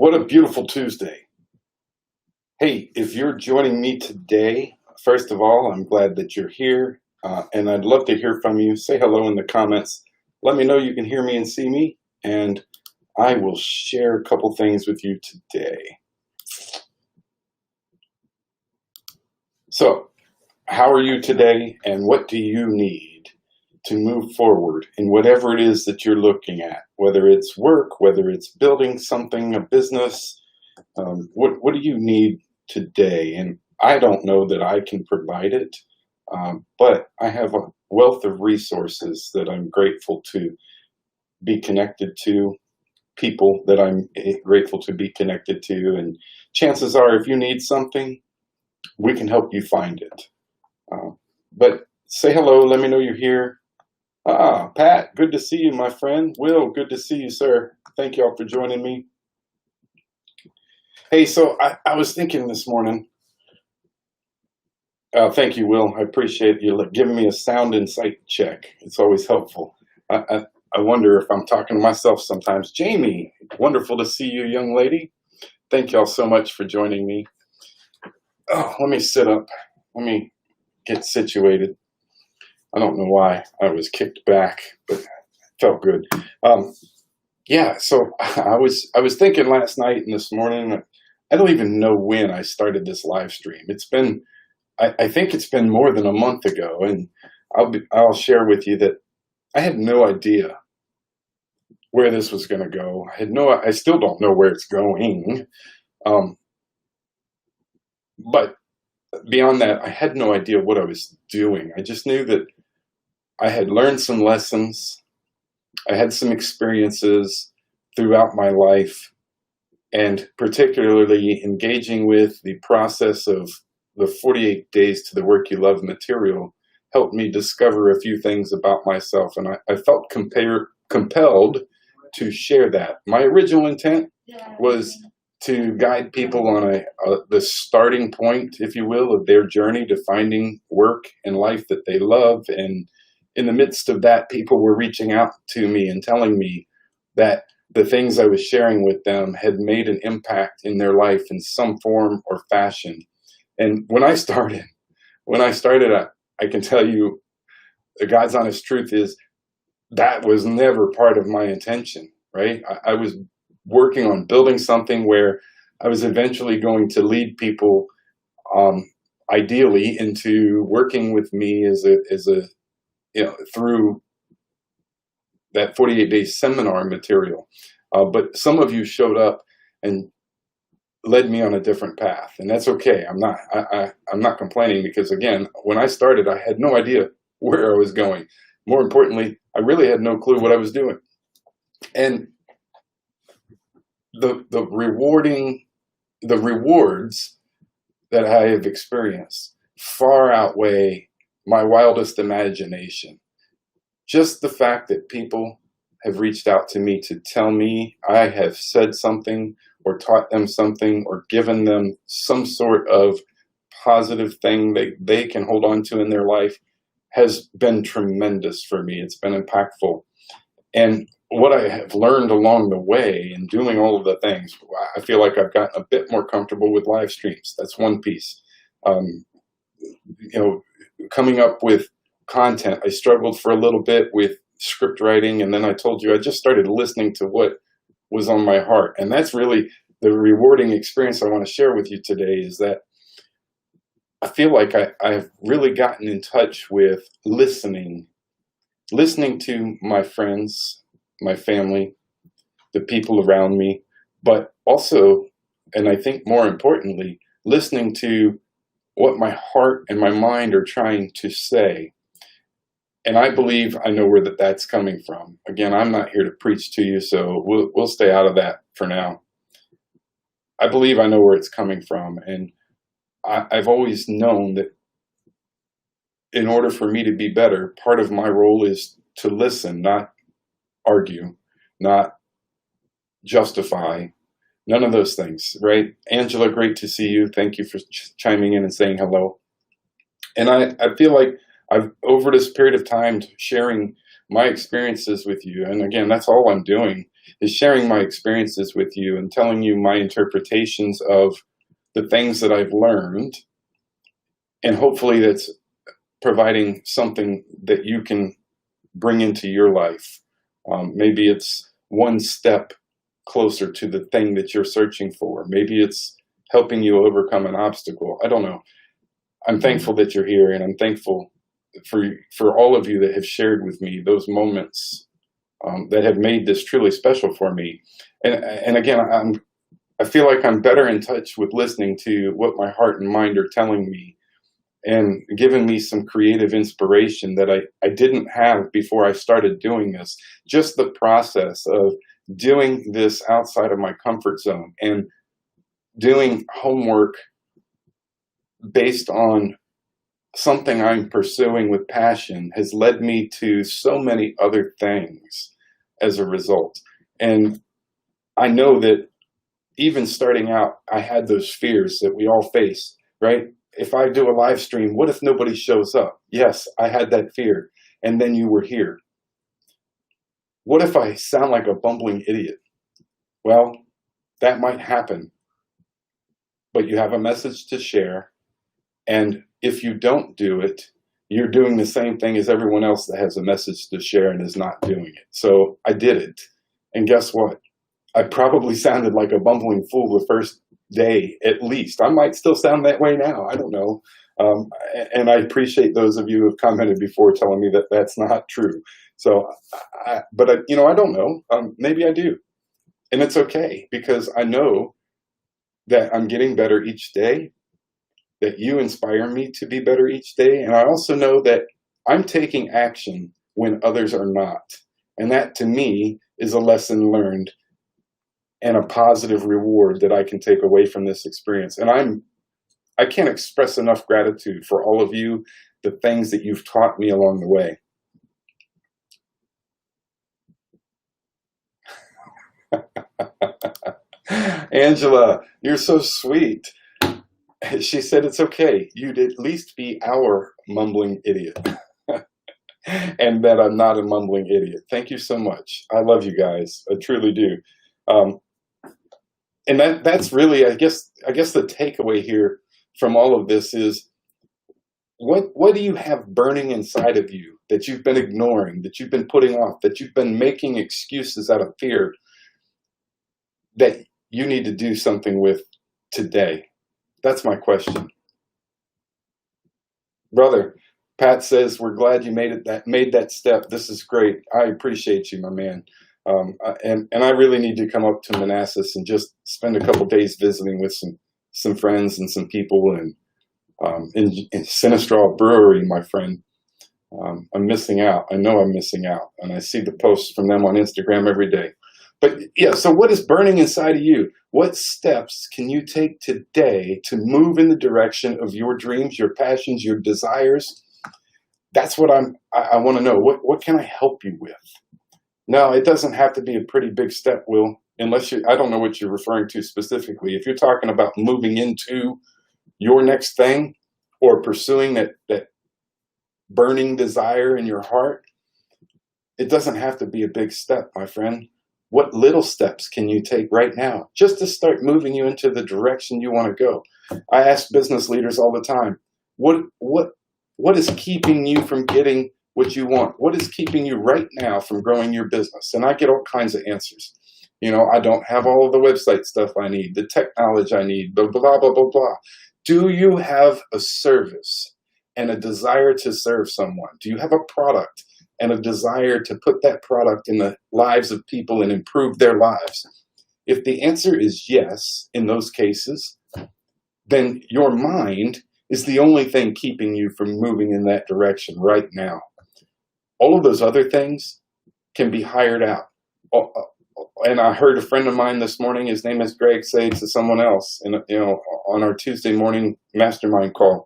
What a beautiful Tuesday. Hey, if you're joining me today, first of all, I'm glad that you're here, and I'd love to hear from you. Say hello in the comments. Let me know you can hear me and see me, and I will share a couple things with you today. So, how are you today, and what do you need to move forward in whatever it is that you're looking at, whether it's work, whether it's building something, a business? What do you need today? And I don't know that I can provide it, but I have a wealth of resources that I'm grateful to be connected to, people that I'm grateful to be connected to, and chances are if you need something, we can help you find it. But say hello, let me know you're here. Pat, good to see you, my friend. Will, good to see you, sir. Thank you all for joining me. Hey, so I was thinking this morning, thank you, Will. I appreciate you giving me a sound and sight check. It's always helpful. I wonder if I'm talking to myself sometimes. Jamie, wonderful to see you, young lady. Thank you all so much for joining me. Oh, let me sit up. Let me get situated. I don't know why I was kicked back, but it felt good. Yeah, so I was thinking last night and this morning. I don't even know when I started this live stream. It's been, I think it's been more than a month ago, and I'll share with you that I had no idea where this was going to go. I still don't know where it's going. But beyond that, I had no idea what I was doing. I just knew that I had learned some lessons. I had some experiences throughout my life, and particularly engaging with the process of the 48 Days to the Work You Love material helped me discover a few things about myself, and I felt compelled to share that. My original intent was to guide people on the starting point, if you will, of their journey to finding work and life that they love. And in the midst of that, people were reaching out to me and telling me that the things I was sharing with them had made an impact in their life in some form or fashion. And when I started, I can tell you the God's honest truth is that was never part of my intention, right? I was working on building something where I was eventually going to lead people, ideally, into working with me as a through that 48-day seminar material. But some of you showed up and led me on a different path, and that's okay. I'm not complaining, because again, when I started, I had no idea where I was going. More importantly, I really had no clue what I was doing. And the rewards that I have experienced far outweigh my wildest imagination. Just the fact that people have reached out to me to tell me I have said something or taught them something or given them some sort of positive thing they can hold on to in their life has been tremendous for me. It's been impactful. And what I have learned along the way in doing all of the things, I feel like I've gotten a bit more comfortable with live streams. That's one piece. Coming up with content, I struggled for a little bit with script writing, and then I told you I just started listening to what was on my heart. And that's really the rewarding experience I want to share with you today, is that I feel like I've really gotten in touch with listening to my friends, my family, the people around me, but also, and I think more importantly, listening to what my heart and my mind are trying to say. And I believe I know where that's coming from. Again, I'm not here to preach to you, so we'll stay out of that for now. I believe I know where it's coming from, and I've always known that in order for me to be better, part of my role is to listen, not argue, not justify, none of those things, right? Angela, great to see you. Thank you for chiming in and saying hello. And I feel like I've, over this period of time, sharing my experiences with you, and again, that's all I'm doing, is sharing my experiences with you and telling you my interpretations of the things that I've learned. And hopefully that's providing something that you can bring into your life. Maybe it's one step closer to the thing that you're searching for. Maybe it's helping you overcome an obstacle. I don't know. I'm thankful that you're here, and I'm thankful for all of you that have shared with me those moments that have made this truly special for me. And again, I feel like I'm better in touch with listening to what my heart and mind are telling me, and giving me some creative inspiration that I didn't have before I started doing this. Just the process of doing this outside of my comfort zone and doing homework based on something I'm pursuing with passion has led me to so many other things as a result. And I know that even starting out, I had those fears that we all face, right? If I do a live stream, what if nobody shows up? Yes, I had that fear. And then you were here. What if I sound like a bumbling idiot? Well, that might happen. But you have a message to share. And if you don't do it, you're doing the same thing as everyone else that has a message to share and is not doing it. So I did it. And guess what? I probably sounded like a bumbling fool the first day, at least. I might still sound that way now. I don't know. And I appreciate those of you who have commented before telling me that that's not true. So, I don't know. Maybe I do. And it's okay, because I know that I'm getting better each day, that you inspire me to be better each day. And I also know that I'm taking action when others are not. And that, to me, is a lesson learned and a positive reward that I can take away from this experience. And I can't express enough gratitude for all of you, the things that you've taught me along the way. Angela, you're so sweet. She said it's okay. You'd at least be our mumbling idiot. And that I'm not a mumbling idiot. Thank you so much. I love you guys. I truly do. And that's really, I guess the takeaway here from all of this is, what do you have burning inside of you that you've been ignoring, that you've been putting off, that you've been making excuses out of fear, that you need to do something with today? That's my question. Brother, Pat says, we're glad you made that step. This is great. I appreciate you, my man. And I really need to come up to Manassas and just spend a couple days visiting with some friends and some people, and in Sinistraw Brewery, my friend. I'm missing out. I know I'm missing out, and I see the posts from them on Instagram every day. But yeah, so what is burning inside of you? What steps can you take today to move in the direction of your dreams, your passions, your desires? That's what I want to know. What can I help you with? No, it doesn't have to be a pretty big step, Will, unless I don't know what you're referring to specifically. If you're talking about moving into your next thing or pursuing that burning desire in your heart, it doesn't have to be a big step, my friend. What little steps can you take right now just to start moving you into the direction you want to go? I ask business leaders all the time, what is keeping you from getting what you want? What is keeping you right now from growing your business? And I get all kinds of answers. I don't have all of the website stuff I need, the tech knowledge I need, blah, blah, blah, blah, blah. Do you have a service and a desire to serve someone? Do you have a product and a desire to put that product in the lives of people and improve their lives? If the answer is yes, in those cases, then your mind is the only thing keeping you from moving in that direction right now. All of those other things can be hired out. And I heard a friend of mine this morning, his name is Greg, say to someone else, on our Tuesday morning mastermind call,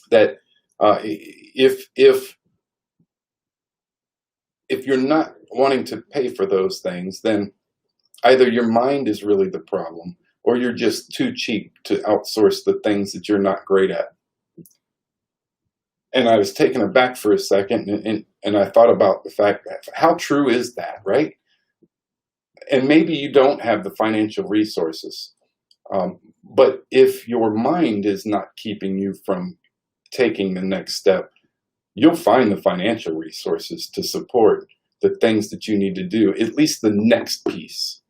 that if you're not wanting to pay for those things, then either your mind is really the problem, or you're just too cheap to outsource the things that you're not great at. And I was taken aback for a second, and I thought about the fact that how true is that, right? And maybe you don't have the financial resources, but if your mind is not keeping you from taking the next step, you'll find the financial resources to support the things that you need to do, at least the next piece.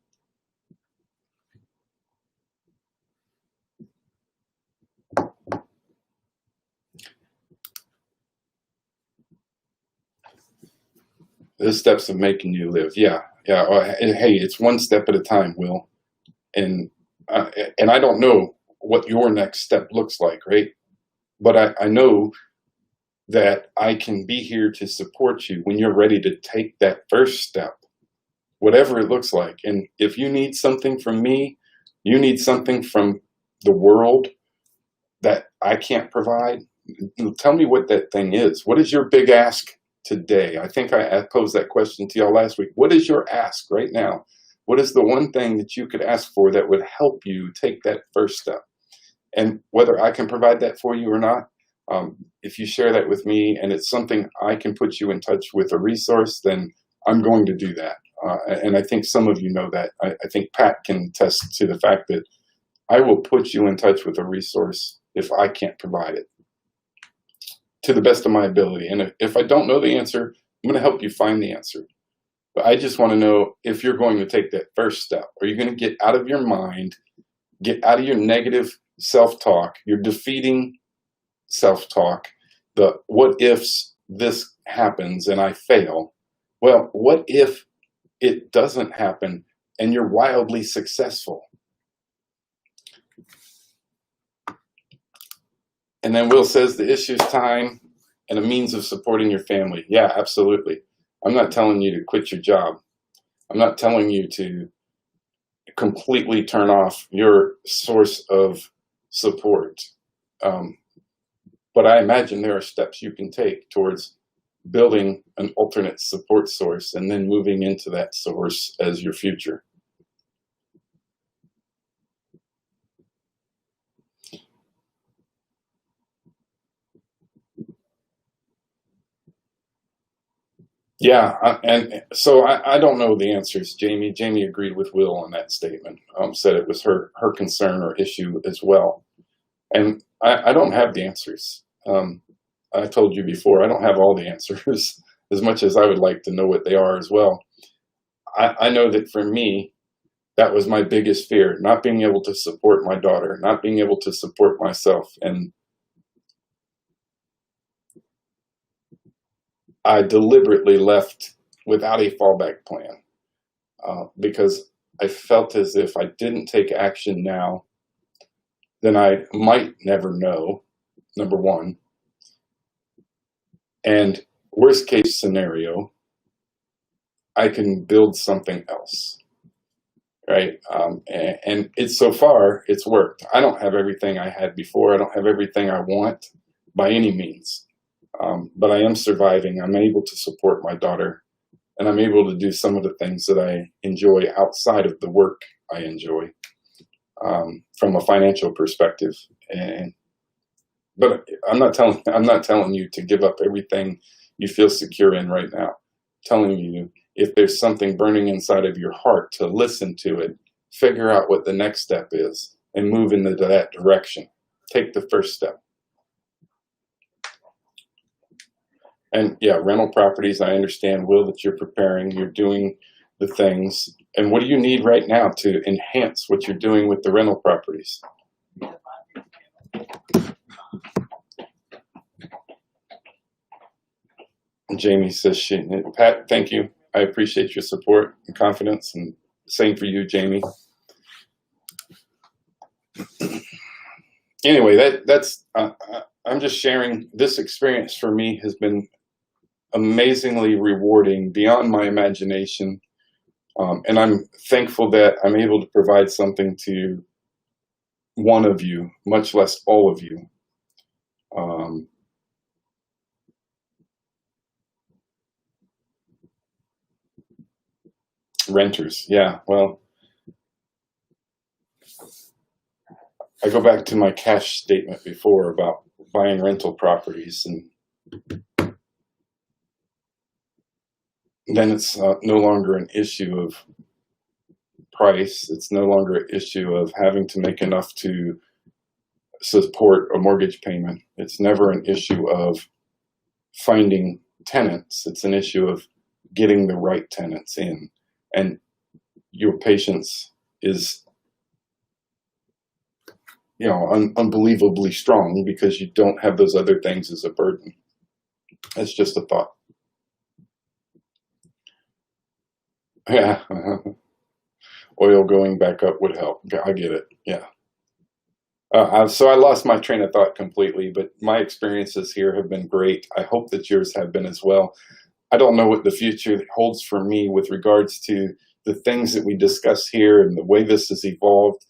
The steps of making you live. Yeah. Hey, it's one step at a time, Will. And I don't know what your next step looks like, right? But I know that I can be here to support you when you're ready to take that first step, whatever it looks like. And if you need something from me, you need something from the world that I can't provide, tell me what that thing is. What is your big ask today? I think I posed that question to y'all last week. What is your ask right now? What is the one thing that you could ask for that would help you take that first step? And whether I can provide that for you or not, if you share that with me and it's something I can put you in touch with a resource, then I'm going to do that. And I think some of you know that. I think Pat can attest to the fact that I will put you in touch with a resource if I can't provide it, to the best of my ability. And if I don't know the answer, I'm going to help you find the answer. But I just want to know if you're going to take that first step. Are you going to get out of your mind, get out of your negative self-talk, your defeating self-talk, the what ifs this happens and I fail? Well, what if it doesn't happen and you're wildly successful? And then Will says the issue is time and a means of supporting your family. Yeah, absolutely. I'm not telling you to quit your job. I'm not telling you to completely turn off your source of support. But I imagine there are steps you can take towards building an alternate support source and then moving into that source as your future. Yeah, and so I don't know the answers, Jamie. Jamie agreed with Will on that statement, said it was her concern or issue as well. And I don't have the answers. I told you before, I don't have all the answers as much as I would like to know what they are as well. I know that for me, that was my biggest fear, not being able to support my daughter, not being able to support myself. And I deliberately left without a fallback plan because I felt as if I didn't take action now, then I might never know, number one. And worst case scenario, I can build something else, right? And it's so far, it's worked. I don't have everything I had before. I don't have everything I want by any means. But I am surviving. I'm able to support my daughter, and I'm able to do some of the things that I enjoy outside of the work I enjoy from a financial perspective. But I'm not telling you to give up everything you feel secure in right now. I'm telling you, if there's something burning inside of your heart, to listen to it, figure out what the next step is, and move into that direction. Take the first step. And yeah, rental properties, I understand, Will, that you're preparing, you're doing the things. And what do you need right now to enhance what you're doing with the rental properties? And Jamie says, Pat, thank you. I appreciate your support and confidence, and same for you, Jamie. Anyway, that's I'm just sharing. This experience for me has been amazingly rewarding, beyond my imagination, and I'm thankful that I'm able to provide something to one of you, much less all of you. Renters, yeah, well, I go back to my cash statement before about buying rental properties, and then it's no longer an issue of price. It's no longer an issue of having to make enough to support a mortgage payment. It's never an issue of finding tenants. It's an issue of getting the right tenants in. And your patience is, unbelievably strong because you don't have those other things as a burden. That's just a thought. Yeah. Oil going back up would help. I get it. Yeah. So I lost my train of thought completely, but my experiences here have been great. I hope that yours have been as well. I don't know what the future holds for me with regards to the things that we discuss here and the way this has evolved.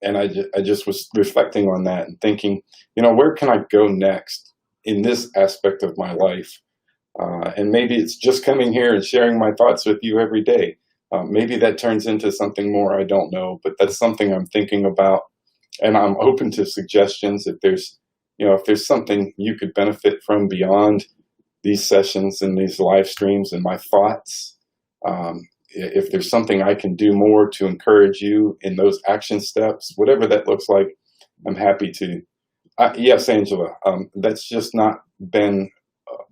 And I just was reflecting on that and thinking, where can I go next in this aspect of my life? And maybe it's just coming here and sharing my thoughts with you every day. Maybe that turns into something more, I don't know, but that's something I'm thinking about. And I'm open to suggestions if there's something you could benefit from beyond these sessions and these live streams and my thoughts. If there's something I can do more to encourage you in those action steps, whatever that looks like, I'm happy to. Yes, Angela, that's just not been,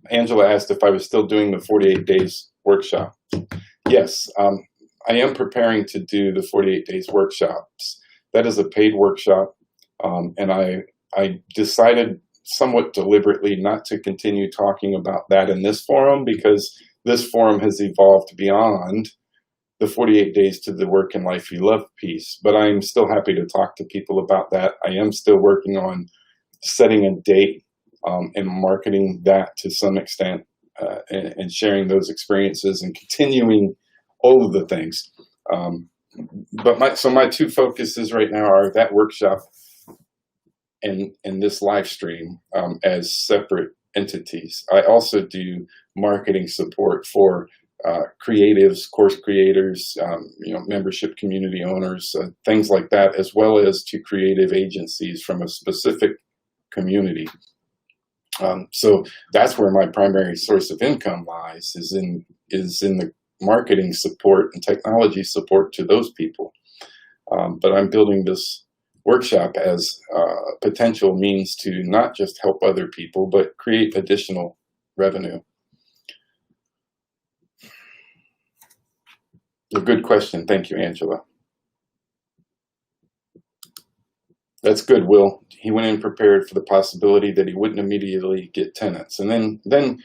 Angela asked if I was still doing the 48 days workshop. Yes, I am preparing to do the 48 days workshops. That is a paid workshop, and I decided somewhat deliberately not to continue talking about that in this forum because this forum has evolved beyond the 48 days to the work and life you love piece. But I'm still happy to talk to people about that. I am still working on setting a date and marketing that to some extent and sharing those experiences and continuing all of the things. But my two focuses right now are that workshop and this live stream as separate entities. I also do marketing support for creatives, course creators, membership community owners, things like that, as well as to creative agencies from a specific community. So that's where my primary source of income lies, is in the marketing support and technology support to those people. But I'm building this workshop as a potential means to not just help other people, but create additional revenue. A good question. Thank you, Angela. That's good, Will. He went in prepared for the possibility that he wouldn't immediately get tenants. And then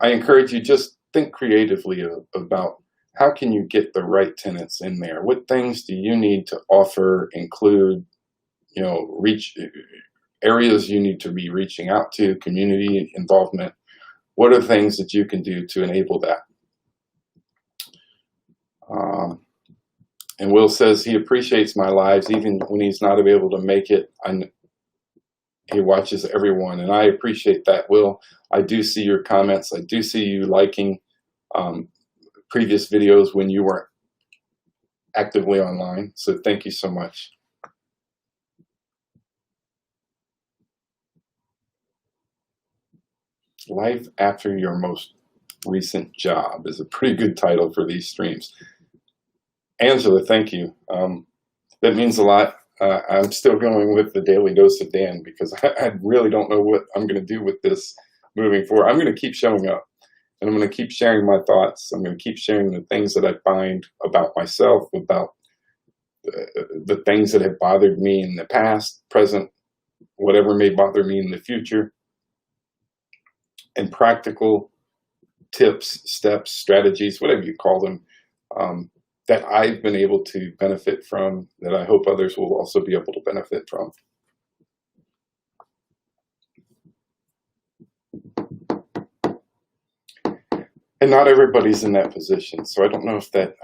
I encourage you, just think creatively about how can you get the right tenants in there? What things do you need to offer, include, reach areas you need to be reaching out to, community involvement? What are things that you can do to enable that? And Will says he appreciates my lives even when he's not able to make it. He watches everyone, and I appreciate that, Will. I do see your comments. I do see you liking previous videos when you weren't actively online. So thank you so much. Life after your most recent job is a pretty good title for these streams. Angela, thank you. That means a lot. I'm still going with the Daily Dose of Dan because I really don't know what I'm going to do with this moving forward. I'm going to keep showing up, and I'm going to keep sharing my thoughts. I'm going to keep sharing the things that I find about myself, about the things that have bothered me in the past, present, whatever may bother me in the future, and practical tips, steps, strategies, whatever you call them, that I've been able to benefit from, that I hope others will also be able to benefit from. And not everybody's in that position, so I don't know if that,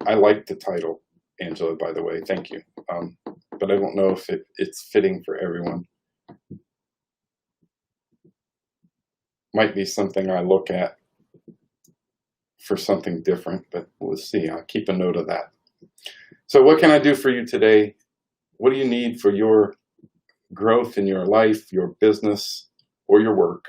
I like the title, Angela, by the way, thank you. But I don't know if it's fitting for everyone. Might be something I look at for something different, but we'll see. I'll keep a note of that. So what can I do for you today? What do you need for your growth in your life, your business, or your work?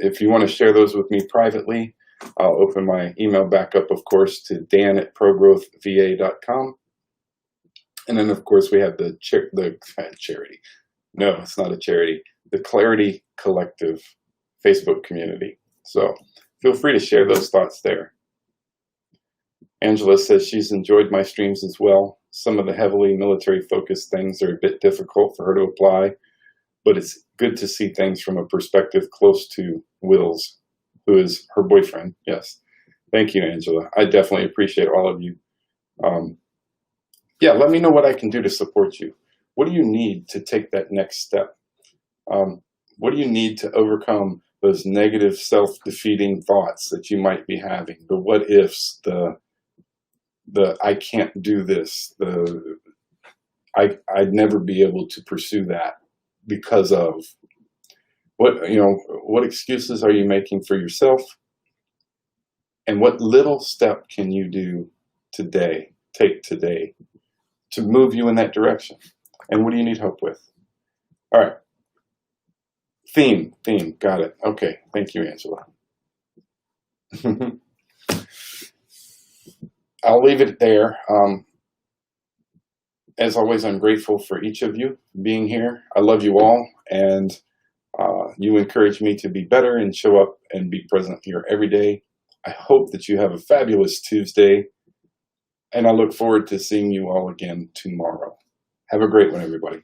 If you want to share those with me privately, I'll open my email back up, of course, to dan@progrowthva.com. And then, of course, we have the charity. No, it's not a charity. The Clarity Collective Facebook community. So feel free to share those thoughts there. Angela says she's enjoyed my streams as well. Some of the heavily military-focused things are a bit difficult for her to apply, but it's good to see things from a perspective close to Will's, who is her boyfriend. Yes. Thank you, Angela. I definitely appreciate all of you. Yeah, let me know what I can do to support you. What do you need to take that next step? What do you need to overcome those negative self-defeating thoughts that you might be having? The what ifs, the I can't do this, I'd never be able to pursue that because of what excuses are you making for yourself? And what little step can you do today, take today, to move you in that direction? And what do you need help with? All right. Theme, got it. Okay, thank you, Angela. I'll leave it there. As always, I'm grateful for each of you being here. I love you all, and you encourage me to be better and show up and be present here every day. I hope that you have a fabulous Tuesday, and I look forward to seeing you all again tomorrow. Have a great one, everybody.